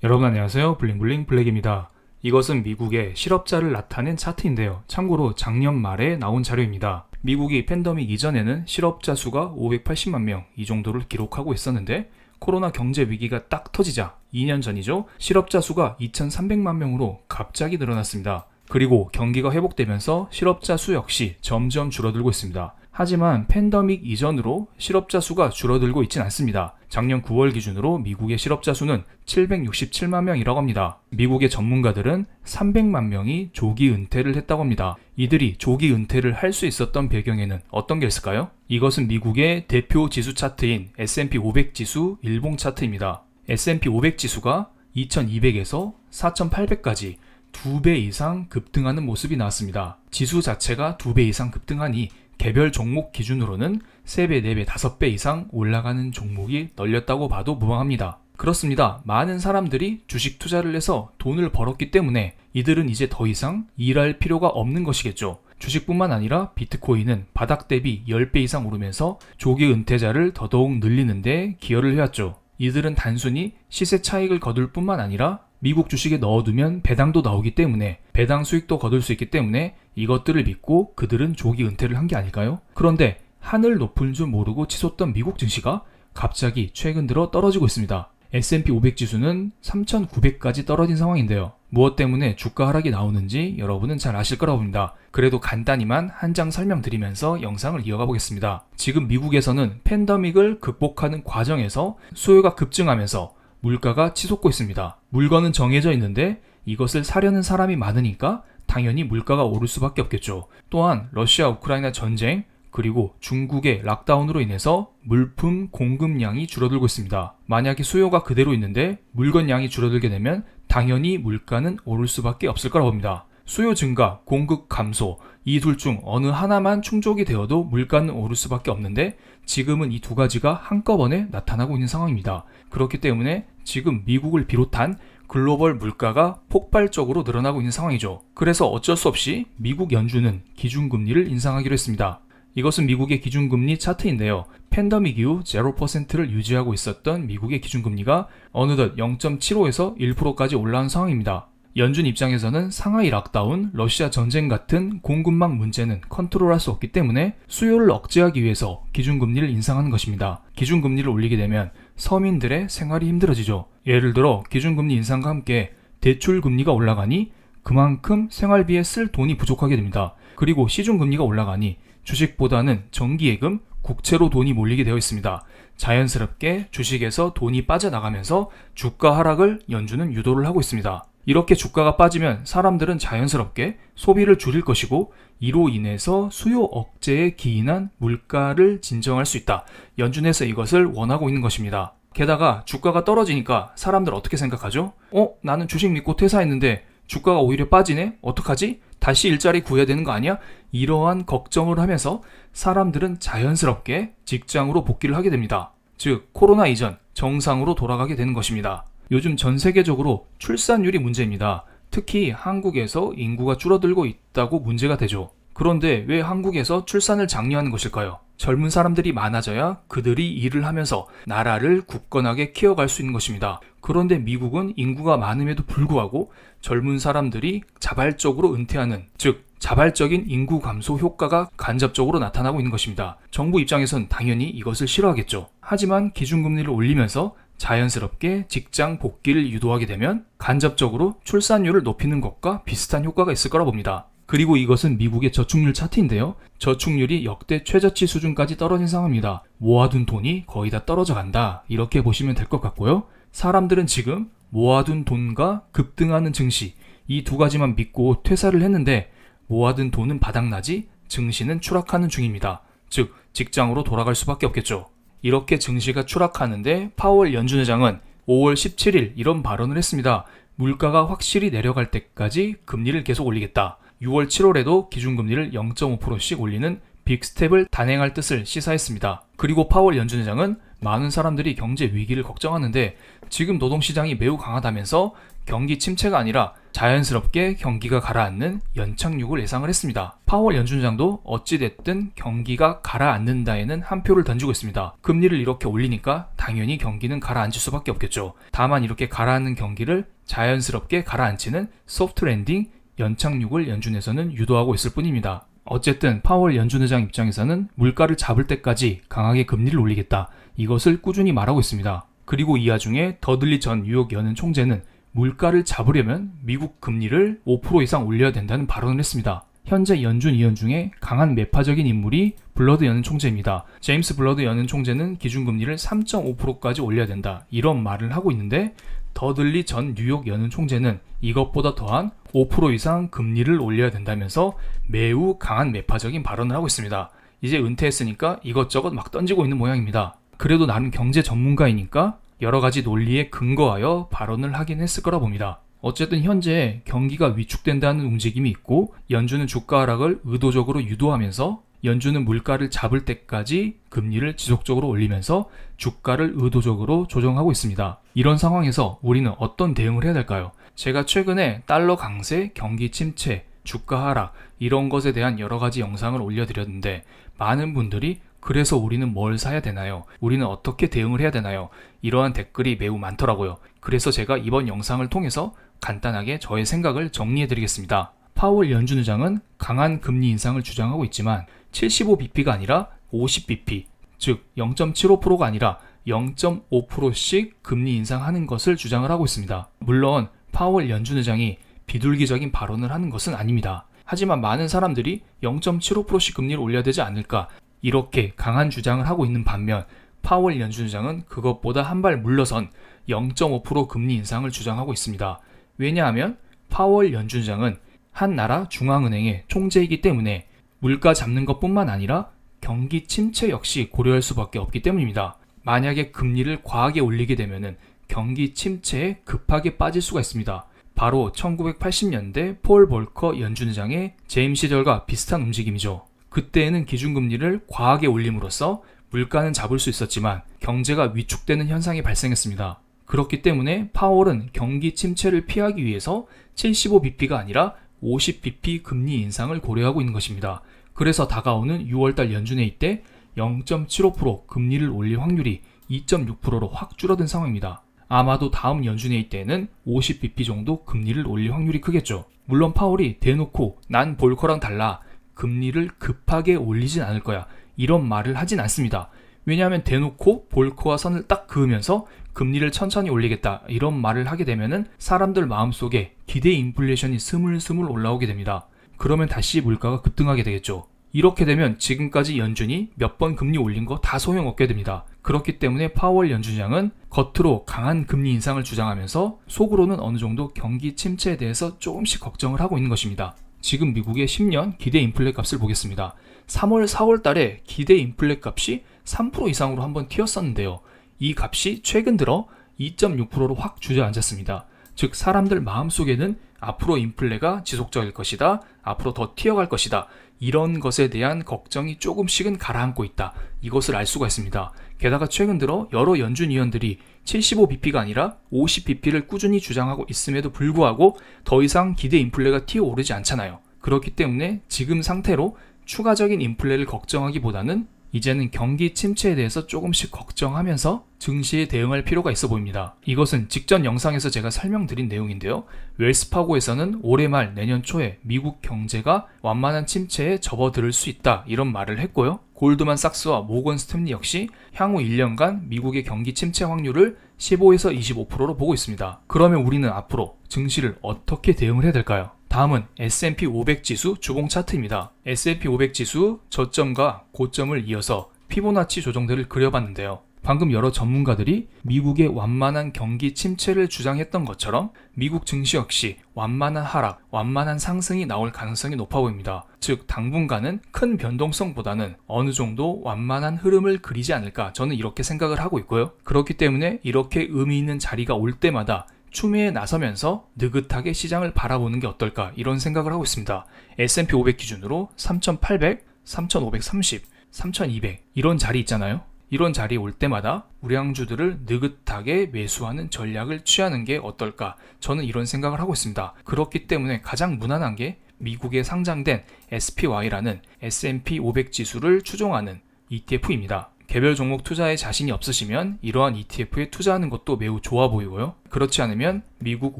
여러분 안녕하세요. 블링블링 블랙입니다. 이것은 미국의 실업자를 나타낸 차트인데요. 참고로 작년 말에 나온 자료입니다. 미국이 팬데믹 이전에는 실업자 수가 580만 명 이 정도를 기록하고 있었는데 코로나 경제 위기가 딱 터지자 2년 전이죠. 실업자 수가 2,300만 명으로 갑자기 늘어났습니다. 그리고 경기가 회복되면서 실업자 수 역시 점점 줄어들고 있습니다. 하지만 팬데믹 이전으로 실업자 수가 줄어들고 있진 않습니다. 작년 9월 기준으로 미국의 실업자 수는 767만 명이라고 합니다. 미국의 전문가들은 300만 명이 조기 은퇴를 했다고 합니다. 이들이 조기 은퇴를 할 수 있었던 배경에는 어떤 게 있을까요? 이것은 미국의 대표 지수 차트인 S&P 500 지수 일봉 차트입니다. S&P 500 지수가 2200에서 4800까지 2배 이상 급등하는 모습이 나왔습니다. 지수 자체가 2배 이상 급등하니 개별 종목 기준으로는 3배, 4배, 5배 이상 올라가는 종목이 널렸다고 봐도 무방합니다. 그렇습니다. 많은 사람들이 주식 투자를 해서 돈을 벌었기 때문에 이들은 이제 더 이상 일할 필요가 없는 것이겠죠. 주식뿐만 아니라 비트코인은 바닥 대비 10배 이상 오르면서 조기 은퇴자를 더더욱 늘리는데 기여를 해왔죠. 이들은 단순히 시세 차익을 거둘 뿐만 아니라 미국 주식에 넣어두면 배당도 나오기 때문에 배당 수익도 거둘 수 있기 때문에 이것들을 믿고 그들은 조기 은퇴를 한 게 아닐까요? 그런데 하늘 높은 줄 모르고 치솟던 미국 증시가 갑자기 최근 들어 떨어지고 있습니다. S&P 500 지수는 3,900까지 떨어진 상황인데요. 무엇 때문에 주가 하락이 나오는지 여러분은 잘 아실 거라고 봅니다. 그래도 간단히만 한 장 설명드리면서 영상을 이어가 보겠습니다. 지금 미국에서는 팬데믹을 극복하는 과정에서 수요가 급증하면서 물가가 치솟고 있습니다. 물건은 정해져 있는데 이것을 사려는 사람이 많으니까 당연히 물가가 오를 수밖에 없겠죠. 또한 러시아 우크라이나 전쟁 그리고 중국의 락다운으로 인해서 물품 공급량이 줄어들고 있습니다. 만약에 수요가 그대로 있는데 물건량이 줄어들게 되면 당연히 물가는 오를 수밖에 없을 거라고 봅니다. 수요 증가, 공급 감소 이 둘 중 어느 하나만 충족이 되어도 물가는 오를 수밖에 없는데 지금은 이 두 가지가 한꺼번에 나타나고 있는 상황입니다. 그렇기 때문에 지금 미국을 비롯한 글로벌 물가가 폭발적으로 늘어나고 있는 상황이죠. 그래서 어쩔 수 없이 미국 연준은 기준금리를 인상하기로 했습니다. 이것은 미국의 기준금리 차트인데요. 팬데믹 이후 0%를 유지하고 있었던 미국의 기준금리가 어느덧 0.75에서 1%까지 올라온 상황입니다. 연준 입장에서는 상하이 락다운, 러시아 전쟁 같은 공급망 문제는 컨트롤할 수 없기 때문에 수요를 억제하기 위해서 기준금리를 인상하는 것입니다. 기준금리를 올리게 되면 서민들의 생활이 힘들어지죠. 예를 들어 기준금리 인상과 함께 대출금리가 올라가니 그만큼 생활비에 쓸 돈이 부족하게 됩니다. 그리고 시중금리가 올라가니 주식보다는 정기예금, 국채로 돈이 몰리게 되어 있습니다. 자연스럽게 주식에서 돈이 빠져나가면서 주가 하락을 연준은 유도를 하고 있습니다. 이렇게 주가가 빠지면 사람들은 자연스럽게 소비를 줄일 것이고 이로 인해서 수요 억제에 기인한 물가를 진정할 수 있다. 연준에서 이것을 원하고 있는 것입니다. 게다가 주가가 떨어지니까 사람들 어떻게 생각하죠? 나는 주식 믿고 퇴사했는데 주가가 오히려 빠지네? 어떡하지? 다시 일자리 구해야 되는 거 아니야? 이러한 걱정을 하면서 사람들은 자연스럽게 직장으로 복귀를 하게 됩니다. 즉 코로나 이전 정상으로 돌아가게 되는 것입니다. 요즘 전 세계적으로 출산율이 문제입니다. 특히 한국에서 인구가 줄어들고 있다고 문제가 되죠. 그런데 왜 한국에서 출산을 장려하는 것일까요? 젊은 사람들이 많아져야 그들이 일을 하면서 나라를 굳건하게 키워갈 수 있는 것입니다. 그런데 미국은 인구가 많음에도 불구하고 젊은 사람들이 자발적으로 은퇴하는, 즉 자발적인 인구 감소 효과가 간접적으로 나타나고 있는 것입니다. 정부 입장에선 당연히 이것을 싫어하겠죠. 하지만 기준금리를 올리면서 자연스럽게 직장 복귀를 유도하게 되면 간접적으로 출산율을 높이는 것과 비슷한 효과가 있을 거라 봅니다. 그리고 이것은 미국의 저축률 차트인데요. 저축률이 역대 최저치 수준까지 떨어진 상황입니다. 모아둔 돈이 거의 다 떨어져 간다. 이렇게 보시면 될 것 같고요. 사람들은 지금 모아둔 돈과 급등하는 증시 이 두 가지만 믿고 퇴사를 했는데 모아둔 돈은 바닥나지 증시는 추락하는 중입니다. 즉 직장으로 돌아갈 수밖에 없겠죠. 이렇게 증시가 추락하는데 파월 연준 의장은 5월 17일 이런 발언을 했습니다. 물가가 확실히 내려갈 때까지 금리를 계속 올리겠다. 6월 7월에도 기준금리를 0.5%씩 올리는 빅스텝을 단행할 뜻을 시사했습니다. 그리고 파월 연준 의장은 많은 사람들이 경제 위기를 걱정하는데 지금 노동시장이 매우 강하다면서 경기 침체가 아니라 자연스럽게 경기가 가라앉는 연착륙을 예상을 했습니다. 파월 연준장도 어찌됐든 경기가 가라앉는다에는 한 표를 던지고 있습니다. 금리를 이렇게 올리니까 당연히 경기는 가라앉을 수밖에 없겠죠. 다만 이렇게 가라앉는 경기를 자연스럽게 가라앉히는 소프트 랜딩, 연착륙을 연준에서는 유도하고 있을 뿐입니다. 어쨌든 파월 연준 의장 입장에서는 물가를 잡을 때까지 강하게 금리를 올리겠다. 이것을 꾸준히 말하고 있습니다. 그리고 이 와중에 더들리 전 뉴욕 연은 총재는 물가를 잡으려면 미국 금리를 5% 이상 올려야 된다는 발언을 했습니다. 현재 연준 의원 중에 강한 매파적인 인물이 블러드 연은 총재입니다. 제임스 블러드 연은 총재는 기준금리를 3.5%까지 올려야 된다. 이런 말을 하고 있는데 더들리 전 뉴욕 연은 총재는 이것보다 더한 5% 이상 금리를 올려야 된다면서 매우 강한 매파적인 발언을 하고 있습니다. 이제 은퇴했으니까 이것저것 막 던지고 있는 모양입니다. 그래도 나름 경제 전문가이니까 여러 가지 논리에 근거하여 발언을 하긴 했을 거라 봅니다. 어쨌든 현재 경기가 위축된다는 움직임이 있고 연준은 주가 하락을 의도적으로 유도하면서 연준은 물가를 잡을 때까지 금리를 지속적으로 올리면서 주가를 의도적으로 조정하고 있습니다. 이런 상황에서 우리는 어떤 대응을 해야 될까요? 제가 최근에 달러 강세, 경기 침체, 주가 하락 이런 것에 대한 여러 가지 영상을 올려드렸는데 많은 분들이 그래서 우리는 뭘 사야 되나요? 우리는 어떻게 대응을 해야 되나요? 이러한 댓글이 매우 많더라고요. 그래서 제가 이번 영상을 통해서 간단하게 저의 생각을 정리해드리겠습니다. 파월 연준 의장은 강한 금리 인상을 주장하고 있지만 75bp가 아니라 50bp, 즉 0.75%가 아니라 0.5%씩 금리 인상하는 것을 주장을 하고 있습니다. 물론 파월 연준 의장이 비둘기적인 발언을 하는 것은 아닙니다. 하지만 많은 사람들이 0.75%씩 금리를 올려야 되지 않을까 이렇게 강한 주장을 하고 있는 반면 파월 연준 의장은 그것보다 한 발 물러선 0.5% 금리 인상을 주장하고 있습니다. 왜냐하면 파월 연준 의장은 한 나라 중앙은행의 총재이기 때문에 물가 잡는 것뿐만 아니라 경기 침체 역시 고려할 수밖에 없기 때문입니다. 만약에 금리를 과하게 올리게 되면 경기 침체에 급하게 빠질 수가 있습니다. 바로 1980년대 폴 볼커 연준 의장의 재임 시절과 비슷한 움직임이죠. 그때에는 기준금리를 과하게 올림으로써 물가는 잡을 수 있었지만 경제가 위축되는 현상이 발생했습니다. 그렇기 때문에 파월은 경기 침체를 피하기 위해서 75bp가 아니라 50bp 금리 인상을 고려하고 있는 것입니다. 그래서 다가오는 6월달 연준회의 때 0.75% 금리를 올릴 확률이 2.6%로 확 줄어든 상황입니다. 아마도 다음 연준회의 때는 50bp 정도 금리를 올릴 확률이 크겠죠. 물론 파월이 대놓고 난 볼커랑 달라 금리를 급하게 올리진 않을 거야 이런 말을 하진 않습니다. 왜냐하면 대놓고 볼커와 선을 딱 그으면서 금리를 천천히 올리겠다 이런 말을 하게 되면은 사람들 마음속에 기대 인플레이션이 스물스물 올라오게 됩니다. 그러면 다시 물가가 급등하게 되겠죠. 이렇게 되면 지금까지 연준이 몇 번 금리 올린 거 다 소용없게 됩니다. 그렇기 때문에 파월 연준장은 겉으로 강한 금리 인상을 주장하면서 속으로는 어느 정도 경기 침체에 대해서 조금씩 걱정을 하고 있는 것입니다. 지금 미국의 10년 기대 인플레 값을 보겠습니다. 3월, 4월 달에 기대 인플레 값이 3% 이상으로 한번 튀었었는데요. 이 값이 최근 들어 2.6%로 확 주저앉았습니다. 즉 사람들 마음속에는 앞으로 인플레가 지속적일 것이다. 앞으로 더 튀어갈 것이다. 이런 것에 대한 걱정이 조금씩은 가라앉고 있다. 이것을 알 수가 있습니다. 게다가 최근 들어 여러 연준 위원들이 75bp가 아니라 50bp를 꾸준히 주장하고 있음에도 불구하고 더 이상 기대 인플레가 튀어오르지 않잖아요. 그렇기 때문에 지금 상태로 추가적인 인플레를 걱정하기보다는 이제는 경기 침체에 대해서 조금씩 걱정하면서 증시에 대응할 필요가 있어 보입니다. 이것은 직전 영상에서 제가 설명드린 내용인데요. 웰스파고에서는 올해 말 내년 초에 미국 경제가 완만한 침체에 접어들 수 있다 이런 말을 했고요. 골드만삭스와 모건 스탠리 역시 향후 1년간 미국의 경기 침체 확률을 15에서 25%로 보고 있습니다. 그러면 우리는 앞으로 증시를 어떻게 대응을 해야 될까요? 다음은 S&P 500 지수 주봉 차트입니다. S&P 500 지수 저점과 고점을 이어서 피보나치 조정들을 그려봤는데요. 방금 여러 전문가들이 미국의 완만한 경기 침체를 주장했던 것처럼 미국 증시 역시 완만한 하락, 완만한 상승이 나올 가능성이 높아 보입니다. 즉 당분간은 큰 변동성보다는 어느 정도 완만한 흐름을 그리지 않을까 저는 이렇게 생각을 하고 있고요. 그렇기 때문에 이렇게 의미 있는 자리가 올 때마다 추매에 나서면서 느긋하게 시장을 바라보는 게 어떨까 이런 생각을 하고 있습니다. S&P 500 기준으로 3,800, 3,530, 3,200 이런 자리 있잖아요. 이런 자리에 올 때마다 우량주들을 느긋하게 매수하는 전략을 취하는 게 어떨까? 저는 이런 생각을 하고 있습니다. 그렇기 때문에 가장 무난한 게 미국에 상장된 SPY라는 S&P 500 지수를 추종하는 ETF입니다. 개별 종목 투자에 자신이 없으시면 이러한 ETF에 투자하는 것도 매우 좋아 보이고요. 그렇지 않으면 미국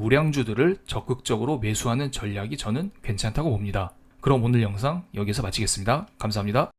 우량주들을 적극적으로 매수하는 전략이 저는 괜찮다고 봅니다. 그럼 오늘 영상 여기서 마치겠습니다. 감사합니다.